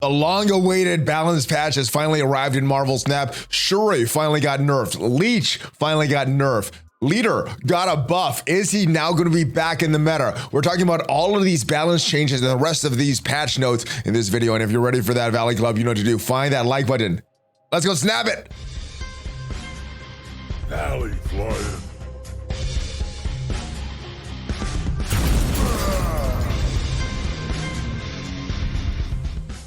The long-awaited balance patch has finally arrived in Marvel Snap. Shuri finally got nerfed. Leech finally got nerfed. Leader got a buff. Is he now going to be back in the meta? We're talking about all of these balance changes and the rest of these patch notes in this video. And if you're ready for that, Valley Club, you know what to do. Find that like button. Let's go snap it. ValleyFlyin.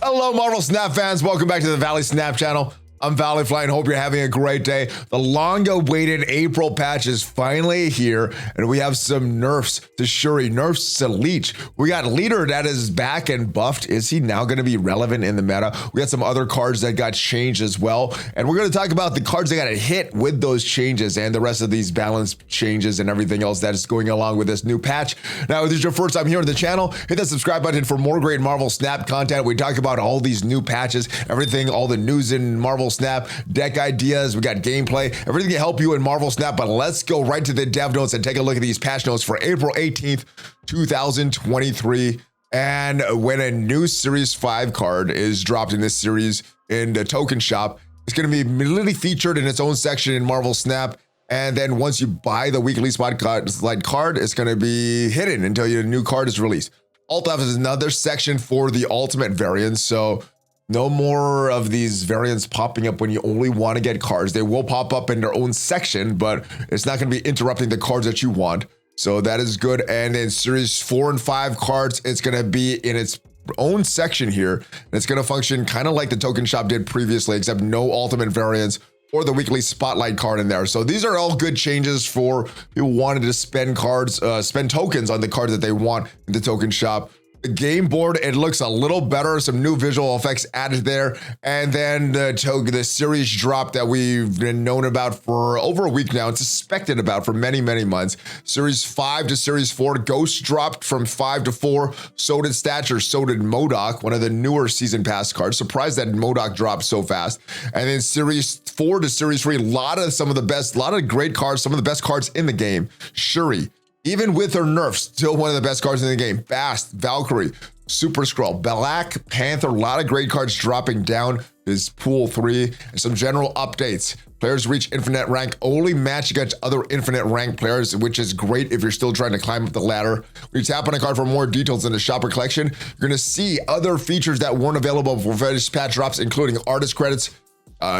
Hello, Marvel Snap fans. Welcome back to the Valley Snap channel. I'm ValleyFlyin. Hope you're having a great day. The long-awaited April patch is finally here, and we have some nerfs to Shuri, nerfs to Leech. We got Leader that is back and buffed. Is he now going to be relevant in the meta? We got some other cards that got changed as well, and we're going to talk about the cards that got hit with those changes and the rest of these balance changes and everything else that is going along with this new patch. Now, if this is your first time here on the channel, hit that subscribe button for more great Marvel Snap content. We talk about all these new patches, everything, all the news in Marvel Snap, deck ideas, we got gameplay, everything to help you in Marvel Snap. But let's go right to the dev notes and take a look at these patch notes for April 18th, 2023. And when a new Series 5 card is dropped in this series in the token shop, it's going to be immediately featured in its own section in Marvel Snap. And then once you buy the weekly spotlight card, it's going to be hidden until your new card is released. Alt F is another section for the ultimate variants. So no more of these variants popping up when you only want to get cards. They will pop up in their own section, but it's not going to be interrupting the cards that you want. So that is good. And then Series 4 and 5 cards, it's going to be in its own section here. And it's going to function kind of like the token shop did previously, except no ultimate variants or the weekly spotlight card in there. So these are all good changes for people who wanted to spend cards, spend tokens on the cards that they want in the token shop. The game board, it looks a little better. Some new visual effects added there. And then the series drop that we've been known about for over a week now. It's suspected about for many, many months. Series 5 to Series 4, Ghost dropped from 5 to 4. So did Stature, so did MODOK, one of the newer Season Pass cards. Surprised that MODOK dropped so fast. And then Series 4 to Series 3, a lot of great cards, some of the best cards in the game. Shuri, even with her nerfs, still one of the best cards in the game. Fast, Valkyrie, Super Skrull, Black Panther, a lot of great cards dropping down this pool 3. And some general updates. Players reach infinite rank only match against other infinite rank players, which is great if you're still trying to climb up the ladder. When you tap on a card for more details in the shopper collection, you're going to see other features that weren't available for various patch drops, including artist credits,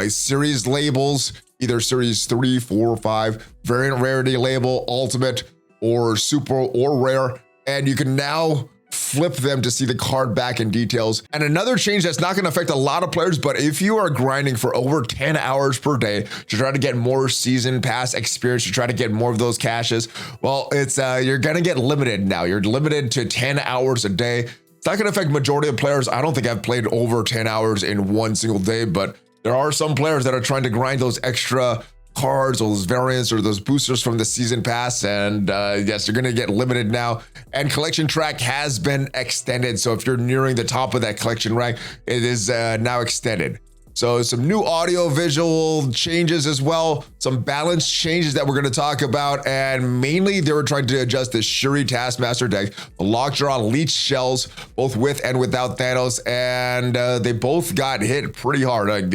series labels, either Series 3, 4, or 5, variant rarity label, ultimate, or super or rare, and you can now flip them to see the card back in details. And another change that's not going to affect a lot of players, but if you are grinding for over 10 hours per day to try to get more season pass experience, to try to get more of those caches, well, it's you're going to get limited now. You're limited to 10 hours a day. It's not going to affect majority of players. I don't think I've played over 10 hours in one single day, but there are some players that are trying to grind those extra cards, those variants, or those boosters from the season pass, and yes, you're going to get limited now. And collection track has been extended, so if you're nearing the top of that collection rank, it is now extended. So some new audio visual changes as well, some balance changes that we're going to talk about, and mainly they were trying to adjust the Shuri Taskmaster deck, the Lockjaw Leech shells, both with and without Thanos, and they both got hit pretty hard,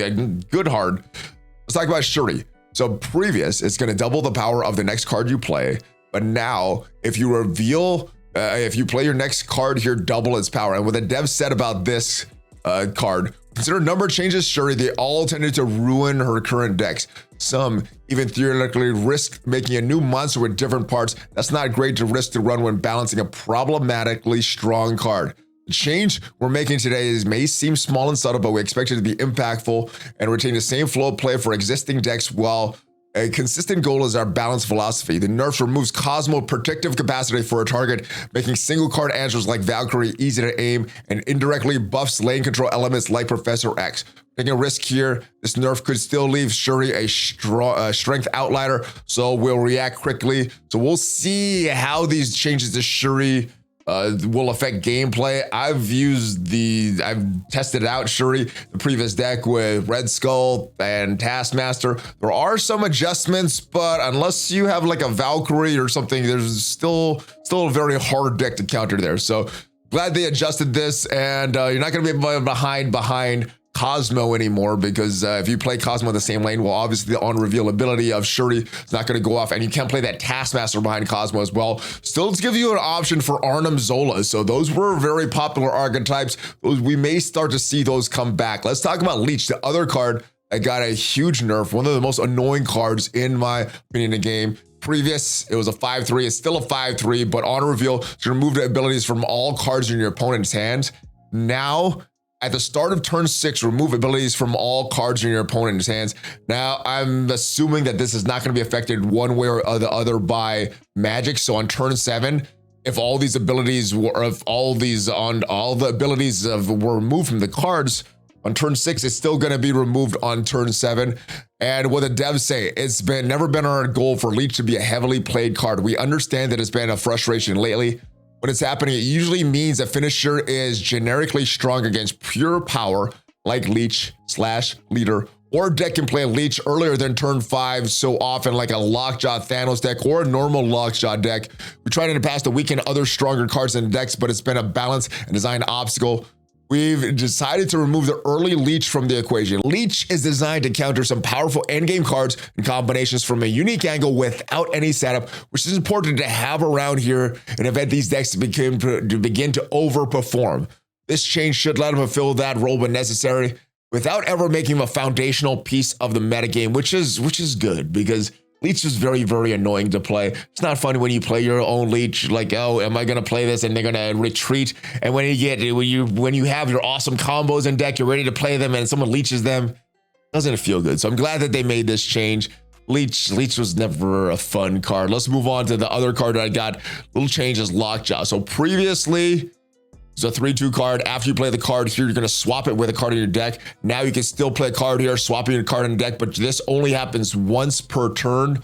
good hard. Let's talk about Shuri. So previous, it's going to double the power of the next card you play. But now, if you reveal, if you play your next card here, double its power. And what the dev said about this card, consider number changes Shuri, they all tended to ruin her current decks. Some even theoretically risk making a new monster with different parts. That's not great to risk to run when balancing a problematically strong card. The change we're making today may seem small and subtle, but we expect it to be impactful and retain the same flow of play for existing decks, while a consistent goal is our balanced philosophy. The nerf removes Cosmo protective capacity for a target, making single card answers like Valkyrie easy to aim, and indirectly buffs lane control elements like Professor X. Taking a risk here, this nerf could still leave Shuri a strength outlier, so we'll react quickly. So we'll see how these changes to Shuri will affect gameplay. I've tested out Shuri, the previous deck with Red Skull and Taskmaster. There are some adjustments, but unless you have like a Valkyrie or something, there's still a very hard deck to counter there. So Glad they adjusted this, and you're not going to be behind Cosmo anymore, because if you play Cosmo in the same lane, well, obviously the on-reveal ability of Shuri is not going to go off, and you can't play that Taskmaster behind Cosmo as well. Still, let's give you an option for Arnim Zola. So those were very popular archetypes. We may start to see those come back. Let's talk about Leech, the other card that got a huge nerf, one of the most annoying cards in my opinion in the game. Previous, it was a 5-3. It's still a 5-3, but on reveal, to remove the abilities from all cards in your opponent's hands. Now, at the start of turn 6, remove abilities from all cards in your opponent's hands. Now, I'm assuming that this is not going to be affected one way or the other by magic. So on turn 7, if all these abilities were, if all the abilities were removed from the cards, on turn 6, it's still going to be removed on turn 7. And what the devs say, it's never been our goal for Leech to be a heavily played card. We understand that it's been a frustration lately. When it's happening, it usually means a finisher is generically strong against pure power, like Leech / Leader, or deck can play Leech earlier than turn 5, so often like a Lockjaw Thanos deck or a normal Lockjaw deck. We tried in the past to weaken other stronger cards in decks, but it's been a balance and design obstacle. We've decided to remove the early Leech from the equation. Leech is designed to counter some powerful endgame cards and combinations from a unique angle without any setup, which is important to have around here and event these decks to begin to overperform. This change should let them fulfill that role when necessary, without ever making them a foundational piece of the metagame, which is good, because Leech is very, very annoying to play. It's not fun when you play your own Leech, like, oh, am I gonna play this? And they're gonna retreat. And when you have your awesome combos in deck, you're ready to play them, and someone leeches them, doesn't feel good. So I'm glad that they made this change. Leech was never a fun card. Let's move on to the other card that I got. Little change is Lockjaw. So previously, it's a 3/2 card. After you play the card here, you're going to swap it with a card in your deck. Now you can still play a card here, swapping your card in the deck, but this only happens once per turn.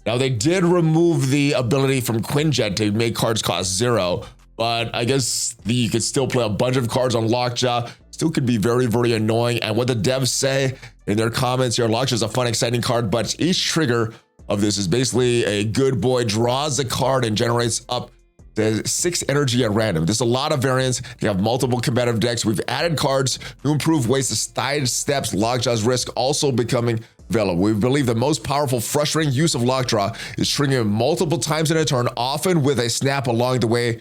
Now, they did remove the ability from Quinjet to make cards cost 0, but I guess you could still play a bunch of cards on Lockjaw. Still could be very, very annoying. And what the devs say in their comments here, Lockjaw is a fun, exciting card, but each trigger of this is basically a good boy draws a card and generates up to 6 energy at random. There's a lot of variants. You have multiple competitive decks. We've added cards to improve ways to sidestep Lockjaw's risk also becoming available. We believe the most powerful, frustrating use of Lockjaw is triggering multiple times in a turn, often with a snap along the way,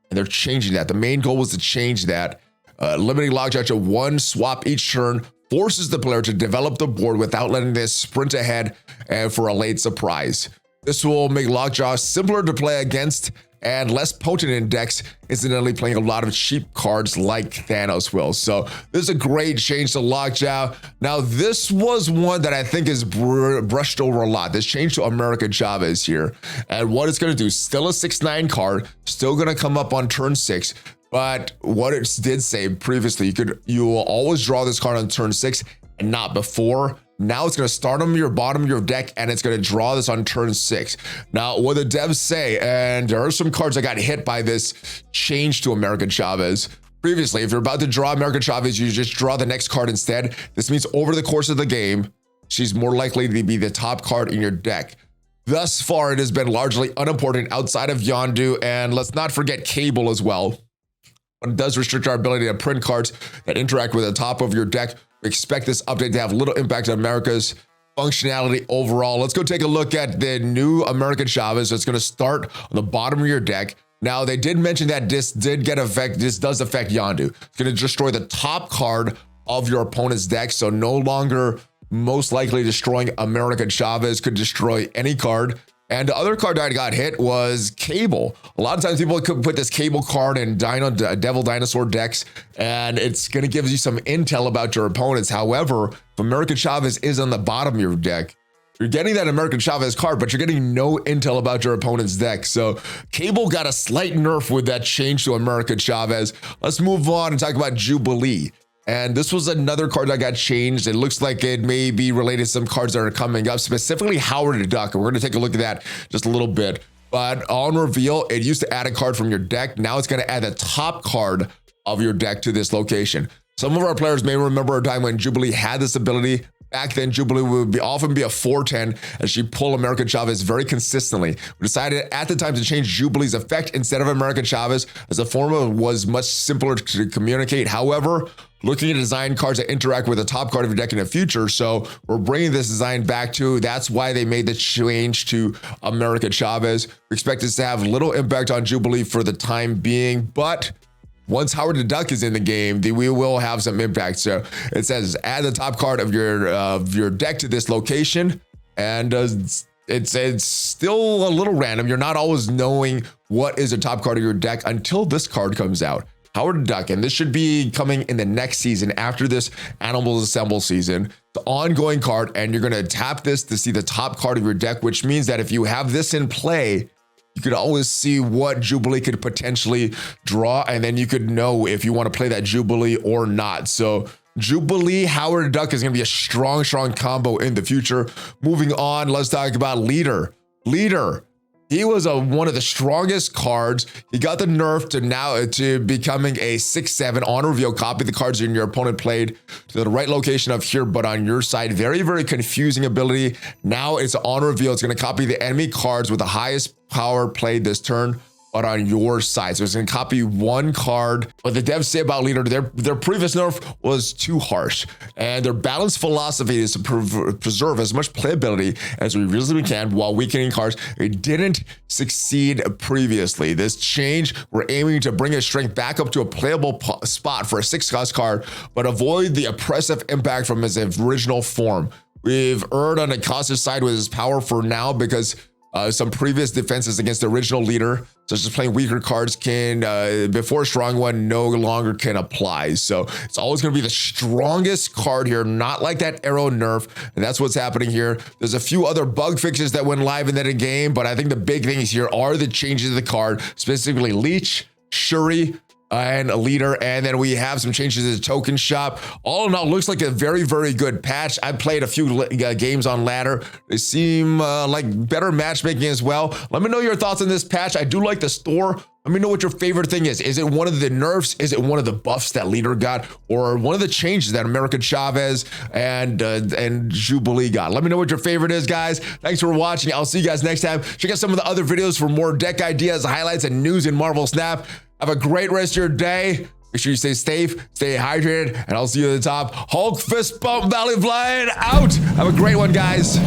and they're changing that. The main goal was to change that. Limiting Lockjaw to 1 swap each turn forces the player to develop the board without letting this sprint ahead and for a late surprise. This will make Lockjaw simpler to play against and less potent in decks, incidentally playing a lot of cheap cards like Thanos will. So this is a great change to Lockjaw. Now, this was one that I think is brushed over a lot. This change to America Chavez here. And what it's going to do, still a 6/9 card, still going to come up on turn 6. But what it did say previously, you will always draw this card on turn 6 and not before. Now it's going to start on your bottom of your deck, and it's going to draw this on turn 6. Now, what the devs say, and there are some cards that got hit by this change to American Chavez. Previously, if you're about to draw American Chavez, you just draw the next card instead. This means over the course of the game, she's more likely to be the top card in your deck. Thus far, it has been largely unimportant outside of Yondu, and let's not forget Cable as well. But it does restrict our ability to print cards that interact with the top of your deck. We expect this update to have little impact on America's functionality overall. Let's go take a look at the new American Chavez. It's going to start on the bottom of your deck. Now, they did mention that this does affect Yondu. It's going to destroy the top card of your opponent's deck, so no longer most likely destroying American Chavez, could destroy any card. And the other card that got hit was Cable. A lot of times people could put this Cable card in Devil Dinosaur decks, and it's going to give you some intel about your opponents. However, if American Chavez is on the bottom of your deck, you're getting that American Chavez card, but you're getting no intel about your opponent's deck. So Cable got a slight nerf with that change to American Chavez. Let's move on and talk about Jubilee. And this was another card that got changed. It looks like it may be related to some cards that are coming up, specifically Howard the Duck. And we're going to take a look at that just a little bit. But on reveal, it used to add a card from your deck. Now it's going to add the top card of your deck to this location. Some of our players may remember a time when Jubilee had this ability. Back then, Jubilee would often be a 410 as she pulled America Chavez very consistently. We decided at the time to change Jubilee's effect instead of America Chavez, as the formula was much simpler to communicate. However, looking at design cards that interact with the top card of your deck in the future, so we're bringing this design back to. That's why they made the change to America Chavez. We expect this to have little impact on Jubilee for the time being, but once Howard the Duck is in the game, we will have some impact. So it says add the top card of your deck to this location, and it's still a little random. You're not always knowing what is the top card of your deck until this card comes out. Howard the Duck, and this should be coming in the next season after this Animals Assemble season. The ongoing card, and you're gonna tap this to see the top card of your deck, which means that if you have this in play, you could always see what Jubilee could potentially draw, and then you could know if you want to play that Jubilee or not. So Jubilee, Howard Duck is going to be a strong combo in the future. Moving on, let's talk about Leader. He was one of the strongest cards. He got the nerf to becoming a 6/7 on reveal. Copy the cards your opponent played to the right location of here, but on your side. Very confusing ability. Now it's on reveal. It's going to copy the enemy cards with the highest power played this turn, but on your side. So it's going to copy one card. What the devs say about Leader, their previous nerf was too harsh, and their balanced philosophy is to preserve as much playability as we reasonably can while weakening cards. It didn't succeed previously. This change, we're aiming to bring his strength back up to a playable spot for a 6-cost card, but avoid the oppressive impact from his original form. We've erred on the cautious side with his power for now because some previous defenses against the original Leader, such as playing weaker cards, can before strong one no longer can apply. So it's always going to be the strongest card here, not like that Arrow nerf, and that's what's happening here. There's a few other bug fixes that went live in that game, but I think the big things here are the changes to the card, specifically Leech, Shuri, and a Leader, and then we have some changes to the token shop. All in all, looks like a very good patch. I played a few games on ladder. They seem like better matchmaking as well. Let me know your thoughts on this patch. I do like the store. Let me know what your favorite thing is. Is it one of the nerfs? Is it one of the buffs that Leader got, or one of the changes that America Chavez and Jubilee got? Let me know what your favorite is, guys. Thanks for watching. I'll see you guys next time. Check out some of the other videos for more deck ideas, highlights, and news in Marvel Snap. Have a great rest of your day. Make sure you stay safe, stay hydrated, and I'll see you at the top. Hulk fist bump, ValleyFlyin out. Have a great one, guys.